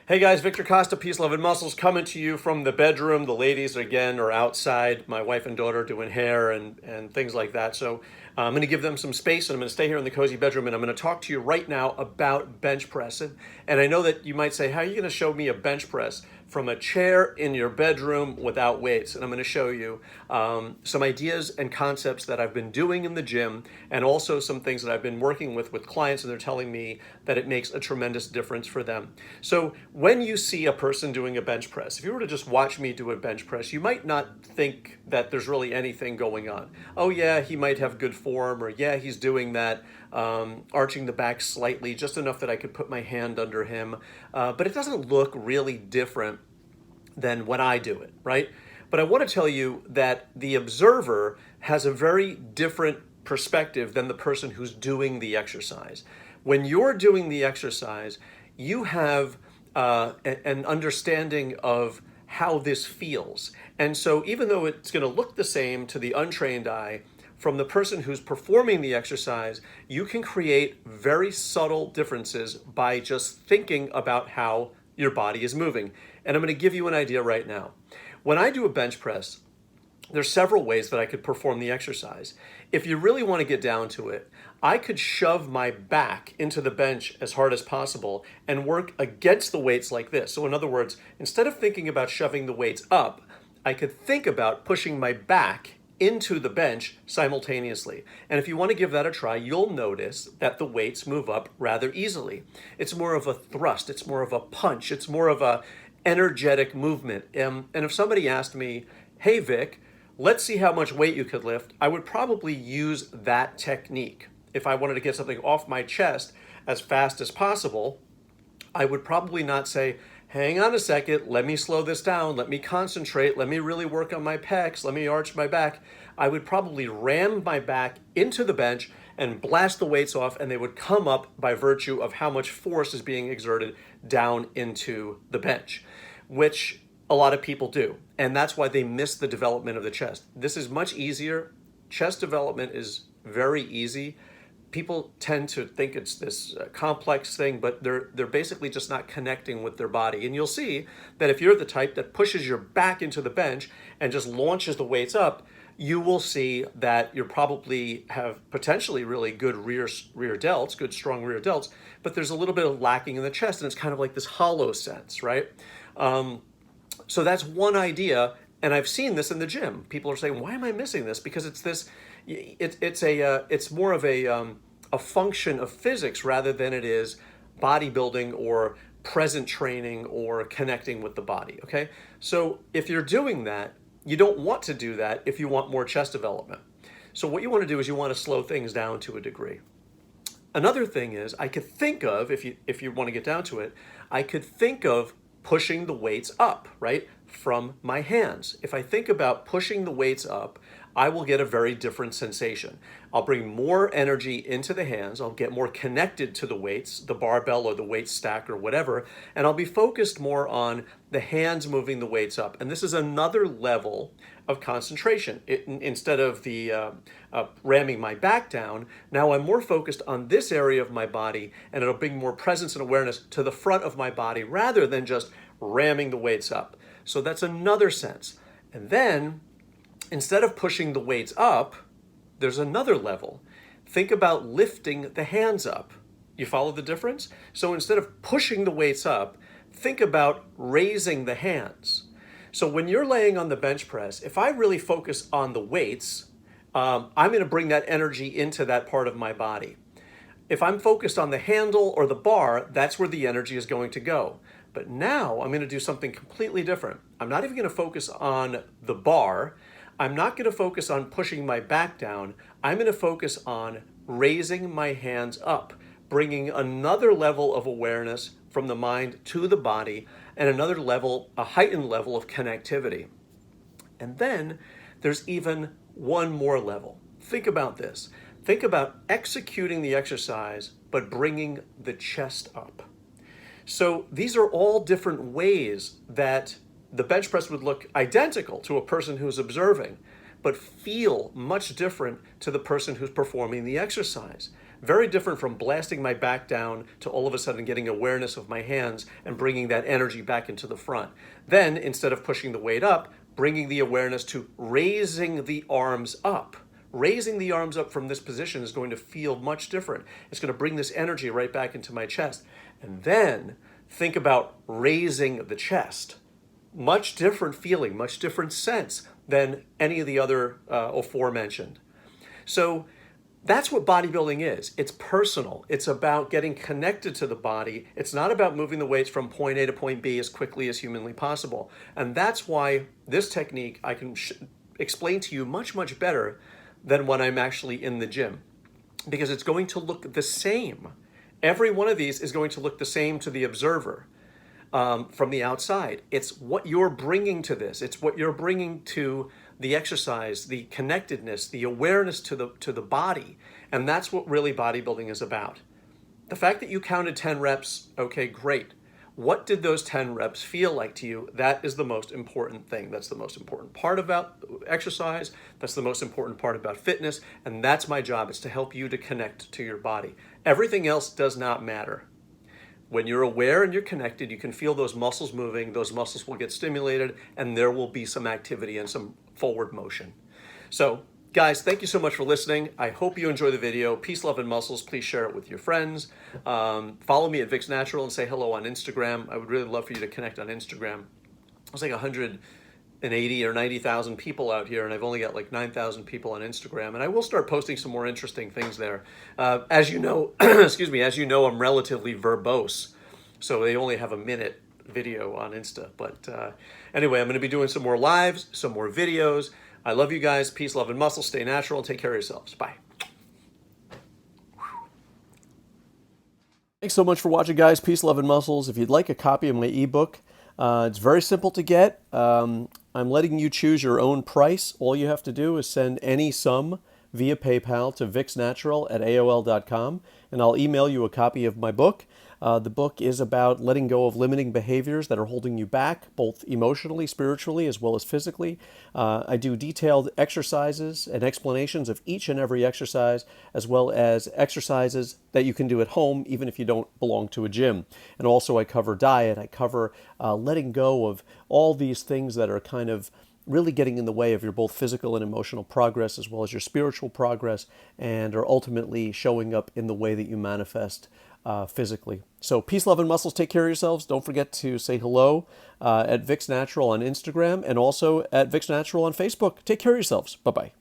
Hey guys, Victor Costa, Peace, Love, and Muscles, coming to you from the bedroom. The ladies, again, are outside. My wife and daughter doing hair and things like that. So I'm going to give them some space, and I'm going to stay here in the cozy bedroom, and I'm going to talk to you right now about bench press. And I know that you might say, how are you going to show me a bench press from a chair in your bedroom without weights? And I'm going to show you some ideas and concepts that I've been doing in the gym, and also some things that I've been working with clients, and they're telling me that it makes a tremendous difference for them. So when you see a person doing a bench press, if you were to just watch me do a bench press, you might not think that there's really anything going on. Oh yeah, he might have good form, or yeah, he's doing that, arching the back slightly, just enough that I could put my hand under him. But it doesn't look really different than when I do it, right? But I want to tell you that the observer has a very different perspective than the person who's doing the exercise. When you're doing the exercise, you have an understanding of how this feels. And so even though it's going to look the same to the untrained eye, from the person who's performing the exercise, you can create very subtle differences by just thinking about how your body is moving. And I'm going to give you an idea right now. When I do a bench press, there's several ways that I could perform the exercise. If you really want to get down to it, I could shove my back into the bench as hard as possible and work against the weights like this. So in other words, instead of thinking about shoving the weights up, I could think about pushing my back into the bench simultaneously. And if you want to give that a try, you'll notice that the weights move up rather easily. It's more of a thrust, it's more of a punch, it's more of a energetic movement. And if somebody asked me, hey Vic, let's see how much weight you could lift, I would probably use that technique. If I wanted to get something off my chest as fast as possible, I would probably not say, hang on a second, let me slow this down, let me concentrate, let me really work on my pecs, let me arch my back. I would probably ram my back into the bench and blast the weights off, and they would come up by virtue of how much force is being exerted down into the bench, which a lot of people do. And that's why they miss the development of the chest. This is much easier. Chest development is very easy. People tend to think it's this complex thing, but they're basically just not connecting with their body. And you'll see that if you're the type that pushes your back into the bench and just launches the weights up, you will see that you probably have potentially really good rear delts, good strong rear delts, but there's a little bit of lacking in the chest, and it's kind of like this hollow sense, right? So that's one idea, and I've seen this in the gym. People are saying, why am I missing this? Because it's this, it's more of a function of physics rather than it is bodybuilding or present training or connecting with the body, okay? So if you're doing that, you don't want to do that if you want more chest development. So what you want to do is you want to slow things down to a degree. Another thing is I could think of, if you want to get down to it, I could think of pushing the weights up, right, from my hands. If I think about pushing the weights up, I will get a very different sensation. I'll bring more energy into the hands, I'll get more connected to the weights, the barbell or the weight stack or whatever, and I'll be focused more on the hands moving the weights up. And this is another level of concentration. Instead of the ramming my back down, now I'm more focused on this area of my body, and it'll bring more presence and awareness to the front of my body rather than just ramming the weights up. So that's another sense. And then, instead of pushing the weights up, there's another level. Think about lifting the hands up. You follow the difference? So instead of pushing the weights up, think about raising the hands. So when you're laying on the bench press, if I really focus on the weights, I'm going to bring that energy into that part of my body. If I'm focused on the handle or the bar, that's where the energy is going to go. But now I'm going to do something completely different. I'm not even going to focus on the bar. I'm not going to focus on pushing my back down. I'm going to focus on raising my hands up, bringing another level of awareness from the mind to the body, and another level, a heightened level of connectivity. And then there's even one more level. Think about this. Think about executing the exercise, but bringing the chest up. So these are all different ways that the bench press would look identical to a person who's observing, but feel much different to the person who's performing the exercise. Very different from blasting my back down to all of a sudden getting awareness of my hands and bringing that energy back into the front. Then, instead of pushing the weight up, bringing the awareness to raising the arms up. Raising the arms up from this position is going to feel much different. It's going to bring this energy right back into my chest. And then think about raising the chest. Much different feeling, much different sense than any of the other aforementioned. So that's what bodybuilding is. It's personal. It's about getting connected to the body. It's not about moving the weights from point A to point B as quickly as humanly possible. And that's why this technique I can explain to you much, much better than when I'm actually in the gym, because it's going to look the same. Every one of these is going to look the same to the observer from the outside. It's what you're bringing to this. It's what you're bringing to the exercise, the connectedness, the awareness to the body. And that's what really bodybuilding is about. The fact that you counted 10 reps, okay, great. What did those 10 reps feel like to you? That is the most important thing. That's the most important part about exercise. That's the most important part about fitness. And that's my job, is to help you to connect to your body. Everything else does not matter. When you're aware and you're connected, you can feel those muscles moving, those muscles will get stimulated, and there will be some activity and some forward motion. So, guys, thank you so much for listening. I hope you enjoy the video. Peace, love, and muscles. Please share it with your friends. Follow me at Vicsnatural and say hello on Instagram. I would really love for you to connect on Instagram. There's like 180 or 90,000 people out here, and I've only got like 9,000 people on Instagram. And I will start posting some more interesting things there. As you know, excuse me, as you know, I'm relatively verbose, so they only have a minute video on Insta. But anyway, I'm going to be doing some more lives, some more videos. I love you guys. Peace, love, and muscle. Stay natural and take care of yourselves. Bye. Thanks so much for watching, guys. Peace, love, and muscles. If you'd like a copy of my ebook, it's very simple to get. I'm letting you choose your own price. All you have to do is send any sum via PayPal to vicsnatural@aol.com, and I'll email you a copy of my book. The book is about letting go of limiting behaviors that are holding you back, both emotionally, spiritually, as well as physically. I do detailed exercises and explanations of each and every exercise, as well as exercises that you can do at home, even if you don't belong to a gym. And also I cover diet. I cover letting go of all these things that are kind of really getting in the way of your both physical and emotional progress, as well as your spiritual progress, and are ultimately showing up in the way that you manifest physically. So peace, love, and muscles. Take care of yourselves. Don't forget to say hello at Vicsnatural on Instagram, and also at Vicsnatural on Facebook. Take care of yourselves. Bye-bye.